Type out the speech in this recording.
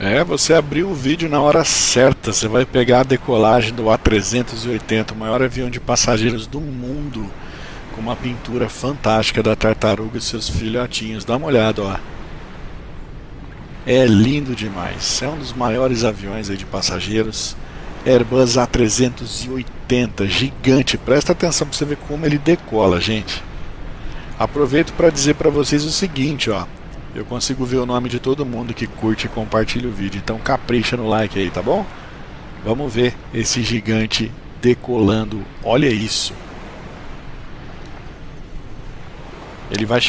É, você abriu o vídeo na hora certa. Você vai pegar a decolagem do A380, o maior avião de passageiros do mundo, com uma pintura fantástica da tartaruga e seus filhotinhos. Dá uma olhada, ó. É lindo demais. É um dos maiores aviões aí de passageiros. Airbus A380, gigante. Presta atenção para você ver como ele decola, gente. Aproveito para dizer para vocês o seguinte, ó. Eu consigo ver o nome de todo mundo que curte e compartilha o vídeo. Então capricha no like aí, tá bom? Vamos ver esse gigante decolando. Olha isso. Ele vai